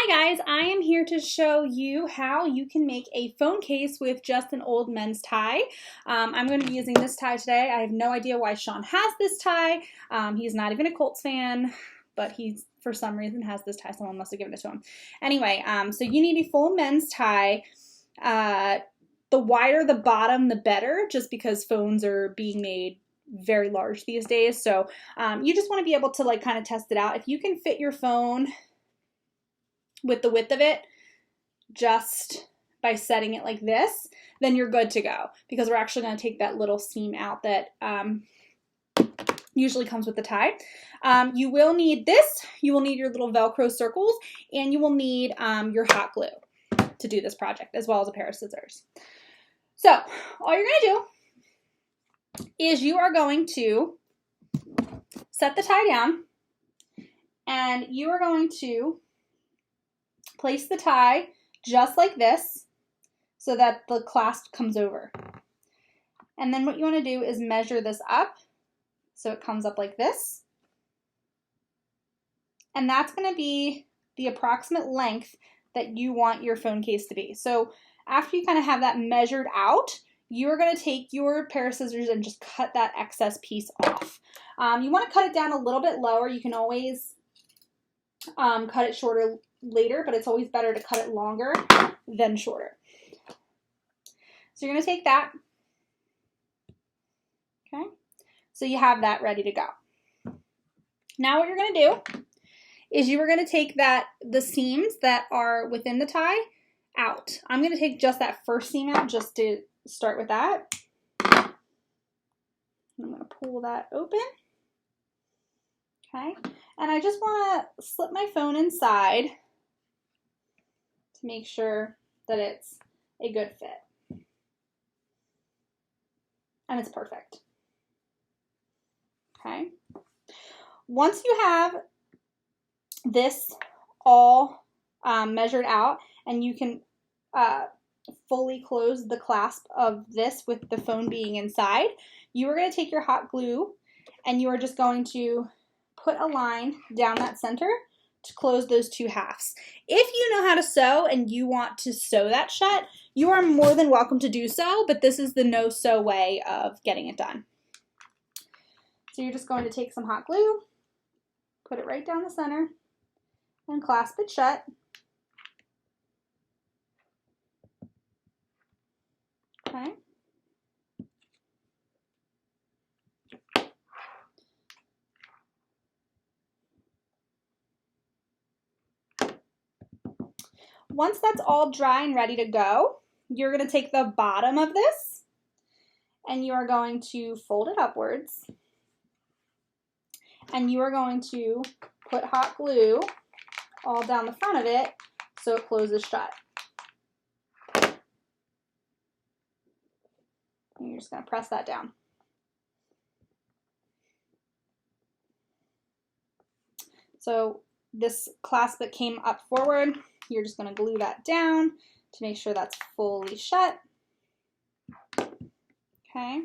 Hi guys, I am here to show you how you can make a phone case with just an old men's tie. I'm going to be using this tie today. I have no idea why Sean has this tie. He's not even a Colts fan, but he's for some reason has this tie. Someone must have given it to him. Anyway, so you need a full men's tie. The wider the bottom, the better, just because phones are being made very large these days. So you just want to be able to kind of test it out. If you can fit your phone with the width of it just by setting it like this, then you're good to go, because we're actually going to take that little seam out that usually comes with the tie. You will need this, you will need your little Velcro circles, and you will need your hot glue to do this project, as well as a pair of scissors. So all you're going to do is you are going to set the tie down, and you are going to place the tie just like this so that the clasp comes over. And then what you want to do is measure this up so it comes up like this. And that's going to be the approximate length that you want your phone case to be. So after you kind of have that measured out, you're going to take your pair of scissors and just cut that excess piece off. You want to cut it down a little bit lower. You can always cut it shorter later, but it's always better to cut it longer than shorter. So you're going to take that. Okay, so you have that ready to go. Now what you're going to do is you are going to take the seams that are within the tie out. I'm going to take just that first seam out just to start with that. I'm going to pull that open. Okay, and I just want to slip my phone inside to make sure that it's a good fit. And it's perfect. Okay. Once you have this all measured out, and you can fully close the clasp of this with the phone being inside, you are going to take your hot glue and you are just going to put a line down that center to close those two halves. If you know how to sew and you want to sew that shut, you are more than welcome to do so, but this is the no-sew way of getting it done. So you're just going to take some hot glue, put it right down the center, and clasp it shut. Okay. Once that's all dry and ready to go, you're going to take the bottom of this and you are going to fold it upwards, and you are going to put hot glue all down the front of it so it closes shut. And you're just going to press that down. So this clasp that came up forward, you're just going to glue that down to make sure that's fully shut. Okay.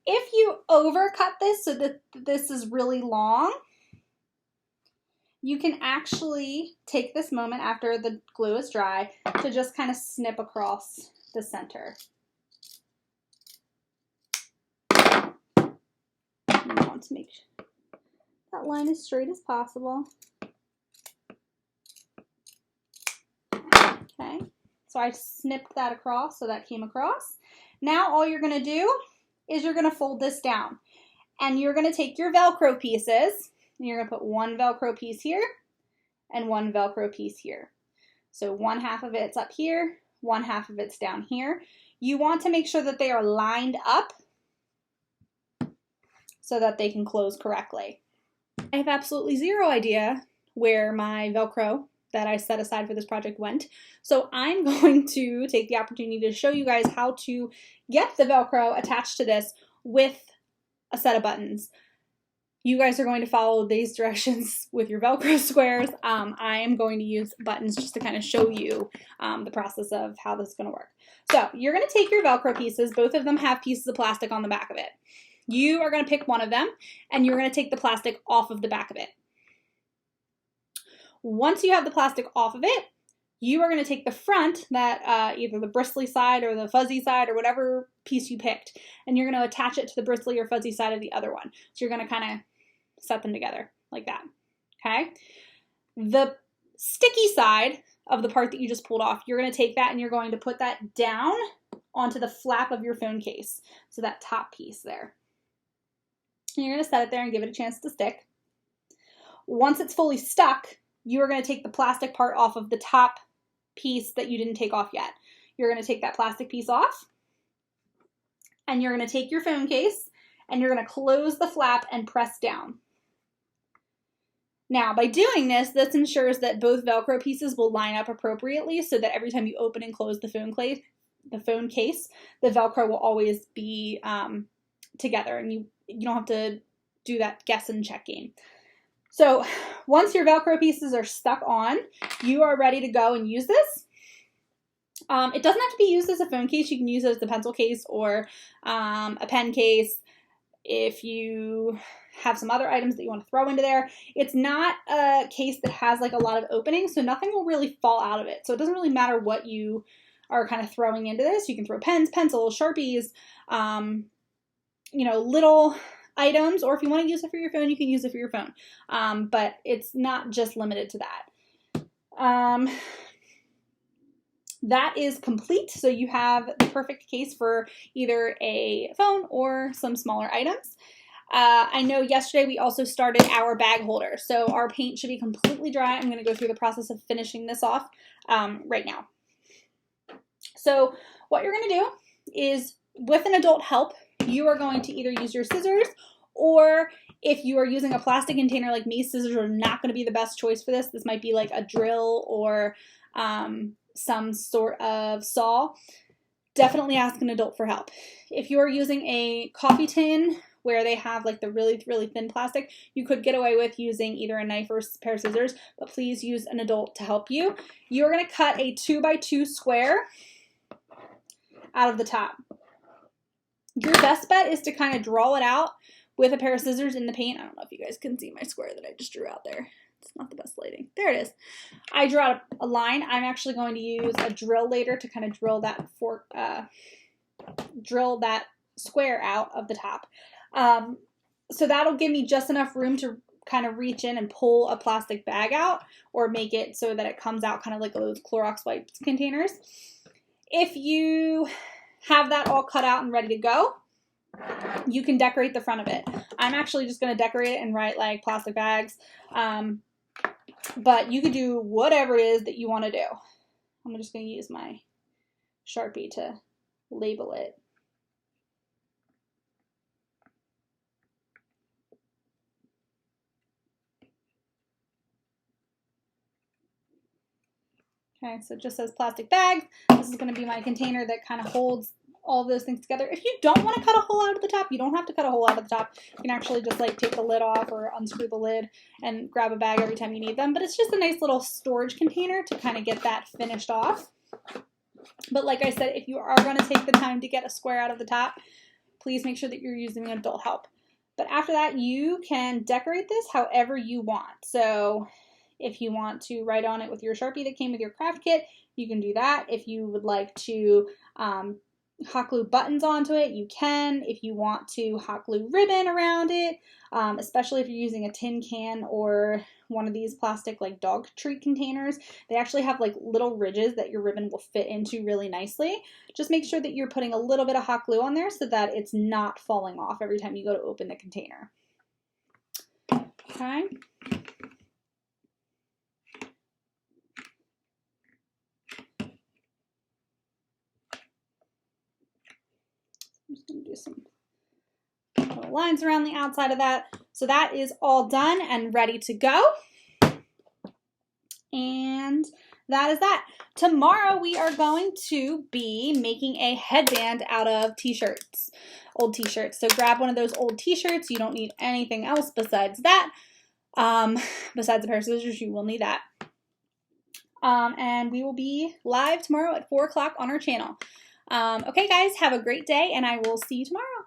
If you overcut this so that this is really long, you can actually take this moment after the glue is dry to just kind of snip across the center. You want to make sure that line is straight as possible. Okay, so I snipped that across, so that came across. Now all you're going to do is you're going to fold this down, and you're going to take your Velcro pieces, and you're going to put one Velcro piece here and one Velcro piece here. So one half of it's up here, one half of it's down here. You want to make sure that they are lined up so that they can close correctly. I have absolutely zero idea where my Velcro that I set aside for this project went, so I'm going to take the opportunity to show you guys how to get the Velcro attached to this with a set of buttons. You guys are going to follow these directions with your Velcro squares. I am going to use buttons just to kind of show you the process of how this is going to work. So you're going to take your Velcro pieces. Both of them have pieces of plastic on the back of it. You are going to pick one of them, and you're going to take the plastic off of the back of it. Once you have the plastic off of it, you are going to take the front, that either the bristly side or the fuzzy side or whatever piece you picked, and you're going to attach it to the bristly or fuzzy side of the other one. So you're going to kind of set them together like that, okay? The sticky side of the part that you just pulled off, you're going to take that and you're going to put that down onto the flap of your phone case, so that top piece there. And you're going to set it there and give it a chance to stick. Once it's fully stuck, you are going to take the plastic part off of the top piece that you didn't take off yet. You're going to take that plastic piece off, and you're going to take your phone case and you're going to close the flap and press down. Now, by doing this, this ensures that both Velcro pieces will line up appropriately, so that every time you open and close the phone case, the Velcro will always be together, and you don't have to do that guess and check game. So once your Velcro pieces are stuck on, you are ready to go and use this. It doesn't have to be used as a phone case. You can use it as a pencil case or a pen case if you have some other items that you want to throw into there. It's not a case that has like a lot of openings, so nothing will really fall out of it. So it doesn't really matter what you are kind of throwing into this. You can throw pens, pencils, Sharpies, little items, or if you want to use it for your phone, you can use it for your phone. But it's not just limited to that. That is complete. So you have the perfect case for either a phone or some smaller items. I know yesterday we also started our bag holder. So our paint should be completely dry. I'm going to go through the process of finishing this off right now. So what you're going to do is, with an adult help, you are going to either use your scissors, or if you are using a plastic container like me, scissors are not going to be the best choice for this. This might be like a drill or some sort of saw. Definitely ask an adult for help. If you're using a coffee tin where they have like the really, really thin plastic, you could get away with using either a knife or a pair of scissors, but please use an adult to help you. You're going to cut a 2x2 square out of the top. Your best bet is to kind of draw it out with a pair of scissors in the paint. I don't know if you guys can see my square that I just drew out there. It's not the best lighting. There it is. I drew out a line. I'm actually going to use a drill later to kind of drill that square out of the top. So that'll give me just enough room to kind of reach in and pull a plastic bag out, or make it so that it comes out kind of like those Clorox wipes containers. If you have that all cut out and ready to go, you can decorate the front of it. I'm actually just going to decorate it and write like plastic bags. But you could do whatever it is that you want to do. I'm just going to use my Sharpie to label it. Okay, so it just says plastic bags. This is going to be my container that kind of holds all those things together. If you don't want to cut a hole out of the top, you don't have to cut a hole out of the top. You can actually just like take the lid off or unscrew the lid and grab a bag every time you need them. But it's just a nice little storage container to kind of get that finished off. But like I said, if you are going to take the time to get a square out of the top, please make sure that you're using adult help. But after that, you can decorate this however you want. So if you want to write on it with your Sharpie that came with your craft kit, you can do that. If you would like to hot glue buttons onto it, you can. If you want to hot glue ribbon around it, especially if you're using a tin can or one of these plastic like dog treat containers, they actually have like little ridges that your ribbon will fit into really nicely. Just make sure that you're putting a little bit of hot glue on there so that it's not falling off every time you go to open the container. Okay. I'm just going to do some little lines around the outside of that. So that is all done and ready to go. And that is that. Tomorrow we are going to be making a headband out of t-shirts, old t-shirts. So grab one of those old t-shirts. You don't need anything else besides that. Besides a pair of scissors, you will need that. And we will be live tomorrow at 4 o'clock on our channel. Okay, guys, have a great day, and I will see you tomorrow.